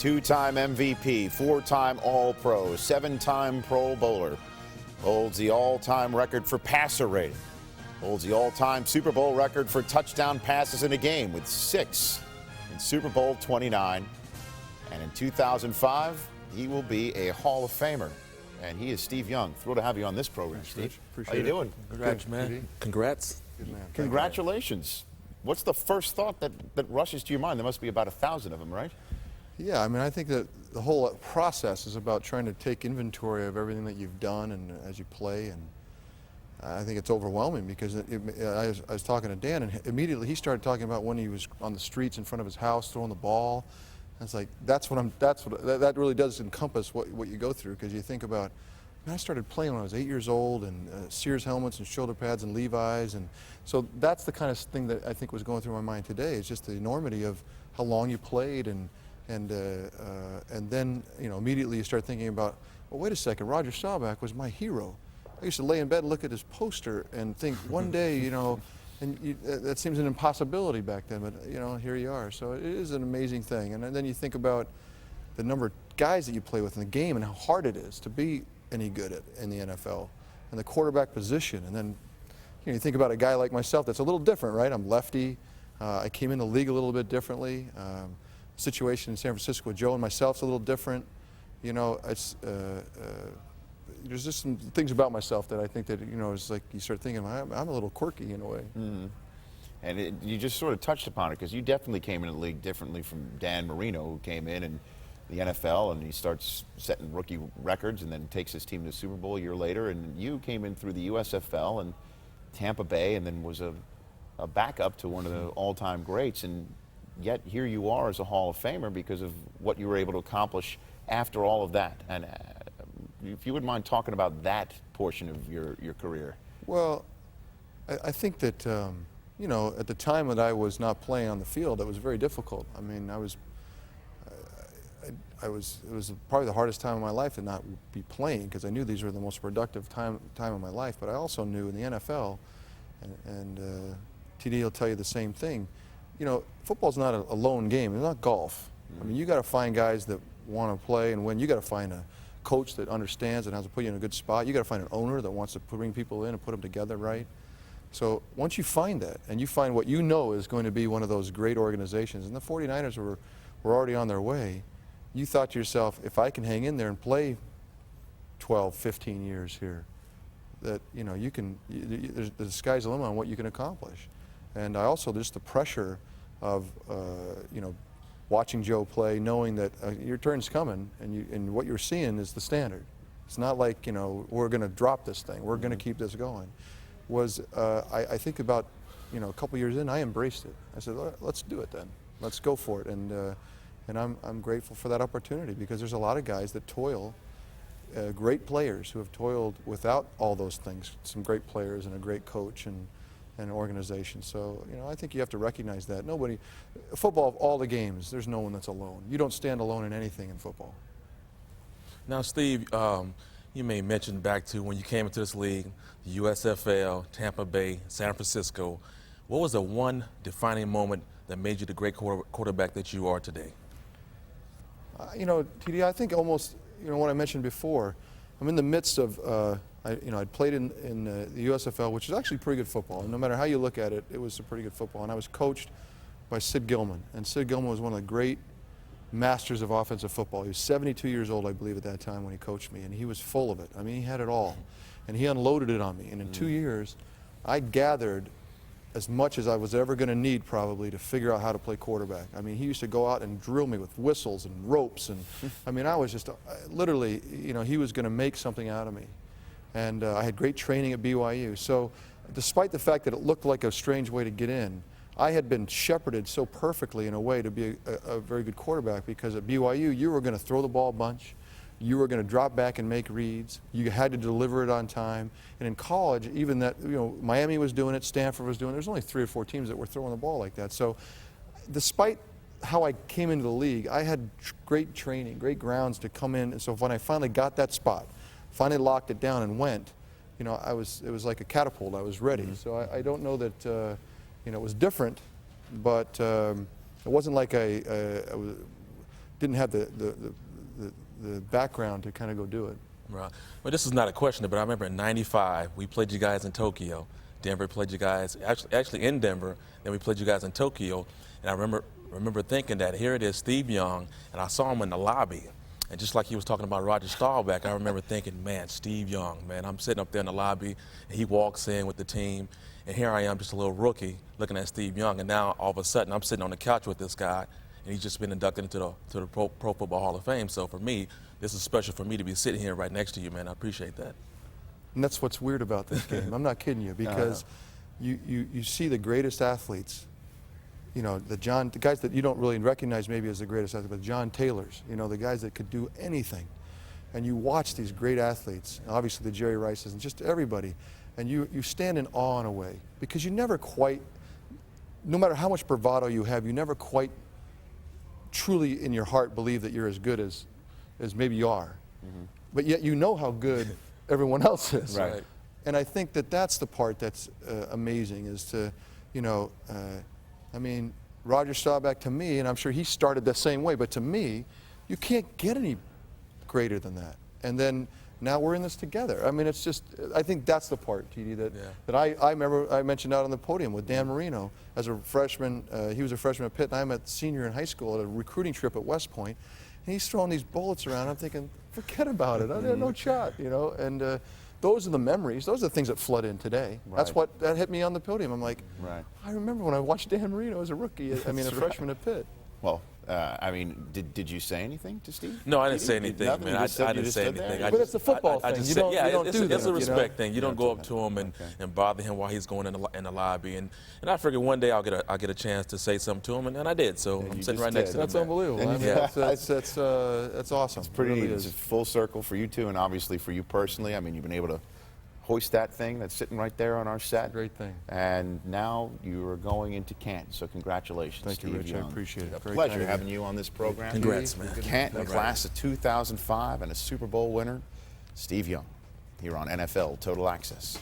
Two-time MVP, four-time All-Pro, 7-time Pro Bowler. Holds the all-time record for passer rating. Holds the all-time Super Bowl record for touchdown passes in a game with 6 in Super Bowl 29. And in 2005, he will be a Hall of Famer. And he is Steve Young. Thrilled to have you on this program, Steve. Appreciate How you doing? Congrats, man. Congrats. Good man. Congratulations. What's the first thought that rushes to your mind? There must be about 1,000 of them, right? Yeah, I mean, I think that the whole process is about trying to take inventory of everything that you've done and as you play, and I think it's overwhelming because I was talking to Dan, and immediately he started talking about when he was on the streets in front of his house throwing the ball. And it's like that really does encompass what you go through, because you think about, man, I started playing when I was 8 years old, and Sears helmets and shoulder pads and Levi's, and so that's the kind of thing that I think was going through my mind today. It's just the enormity of how long you played, and then, you know, immediately you start thinking about, well, wait a second, Roger Staubach was my hero. I used to lay in bed and look at his poster and think, one day, you know, and that seems an impossibility back then, but, you know, here you are. So it is an amazing thing. And then you think about the number of guys that you play with in the game and how hard it is to be any good at in the NFL, and the quarterback position. And then, you know, you think about a guy like myself that's a little different, right? I'm lefty. I came in the league a little bit differently. Situation in San Francisco with Joe and myself is a little different. You know, it's there's just some things about myself that I think that, you know, it's like you start thinking, I'm a little quirky in a way. Mm-hmm. And you just sort of touched upon it, because you definitely came in the league differently from Dan Marino, who came in the NFL, and he starts setting rookie records and then takes his team to the Super Bowl a year later. And you came in through the USFL and Tampa Bay, and then was a backup to one of the all-time greats. And yet here you are as a Hall of Famer because of what you were able to accomplish after all of that. And if you wouldn't mind talking about that portion of your career. Well, I think that, you know, at the time that I was not playing on the field, it was very difficult. I mean, it was probably the hardest time of my life to not be playing, because I knew these were the most productive time of my life. But I also knew in the NFL, and TD will tell you the same thing, you know, football's not a lone game. It's not golf. I mean, you got to find guys that want to play and win. You got to find a coach that understands and has to put you in a good spot. You got to find an owner that wants to bring people in and put them together right. So once you find that, and you find what you know is going to be one of those great organizations, and the 49ers were already on their way, you thought to yourself, if I can hang in there and play 12, 15 years here, that, you know, you can, the sky's the limit on what you can accomplish. And I also, just the pressure of, you know, watching Joe play, knowing that your turn's coming, and what you're seeing is the standard. It's not like, you know, we're going to drop this thing, we're going to keep this going. I think about, you know, a couple years in, I embraced it. I said, let's do it then. Let's go for it. And I'm grateful for that opportunity, because there's a lot of guys that toil, great players who have toiled without all those things. Some great players and a great coach and an organization. So, you know, I think you have to recognize that. Football, of all the games, there's no one that's alone. You don't stand alone in anything in football. Now, Steve, you may mention back to when you came into this league, the USFL, Tampa Bay, San Francisco. What was the one defining moment that made you the great quarterback that you are today? You know, TD, I think almost, you know, what I mentioned before, I'm in the midst of, I'd played in the USFL, which is actually pretty good football. And no matter how you look at it, it was a pretty good football. And I was coached by Sid Gilman. And Sid Gilman was one of the great masters of offensive football. He was 72 years old, I believe, at that time when he coached me. And he was full of it. I mean, he had it all. And he unloaded it on me. And in 2 years, I gathered as much as I was ever going to need, probably, to figure out how to play quarterback. I mean, he used to go out and drill me with whistles and ropes. And I mean, I was just literally, you know, he was going to make something out of me. And I had great training at BYU. So despite the fact that it looked like a strange way to get in, I had been shepherded so perfectly in a way to be a very good quarterback, because at BYU, you were going to throw the ball a bunch. You were going to drop back and make reads. You had to deliver it on time. And in college, even that, you know, Miami was doing it, Stanford was doing it. There's only 3 or 4 teams that were throwing the ball like that. So despite how I came into the league, I had great training, great grounds to come in. And so when I finally got that spot, finally locked it down and went, you know, it was like a catapult. I was ready. So I don't know that, you know, it was different, but it wasn't like I didn't have the background to kind of go do it. Right. Well, this is not a question, but I remember in '95 we played you guys in Tokyo. Denver played you guys actually in Denver. Then we played you guys in Tokyo, and I remember thinking that here it is, Steve Young, and I saw him in the lobby. And just like he was talking about Roger Staubach, I remember thinking, man, Steve Young, man, I'm sitting up there in the lobby, and he walks in with the team, and here I am, just a little rookie, looking at Steve Young, and now all of a sudden I'm sitting on the couch with this guy, and he's just been inducted into the Pro Football Hall of Fame. So for me, this is special for me to be sitting here right next to you, man. I appreciate that. And that's what's weird about this game. I'm not kidding you, because you see the greatest athletes, you know, the guys that you don't really recognize maybe as the greatest athletes, but John Taylors, you know, the guys that could do anything. And you watch these great athletes, obviously the Jerry Rices and just everybody, and you stand in awe in a way, because you never quite, no matter how much bravado you have, you never quite truly in your heart believe that you're as good as maybe you are. Mm-hmm. But yet you know how good everyone else is. Right. And I think that that's the part that's amazing, is to, you know, I mean, Roger Staubach, to me, and I'm sure he started the same way, but to me, you can't get any greater than that. And then now we're in this together. I mean, it's just, I think that's the part, TD, that I remember I mentioned out on the podium with Dan Marino as a freshman. He was a freshman at Pitt, and I'm a senior in high school at a recruiting trip at West Point. And he's throwing these bullets around. I'm thinking, forget about it. I had no shot, you know. And those are the memories. Those are the things that flood in today. Right. That hit me on the podium. I'm like, Right. I remember when I watched Dan Marino as a rookie. I mean, a freshman at Pitt. Well, I mean, did you say anything to Steve? No, I didn't say You did anything, nothing? man. You I just said- you didn't just say stood there? anything. But it's the football thing. Just You said, don't- yeah, you don't it's, do it's that, a you know? respect thing. You don't go up to him and bother him while he's going in the lobby. And I figured one day I'll get a chance to say something to him, and I did. So I'm you sitting just right next did. to him. That's man. unbelievable. And I mean, yeah. that's awesome. It's pretty It really neat. It's is. a full circle for you two, and obviously for you personally. I mean, you've been able to hoist that thing that's sitting right there on our set. Great thing. And now you are going into Canton, so congratulations, Thank you, Steve Rich. I Young. appreciate it. A Very pleasure kind of having you on this program. Congrats, man. Canton, Thank you. class of 2005 and a Super Bowl winner, Steve Young, here on NFL Total Access.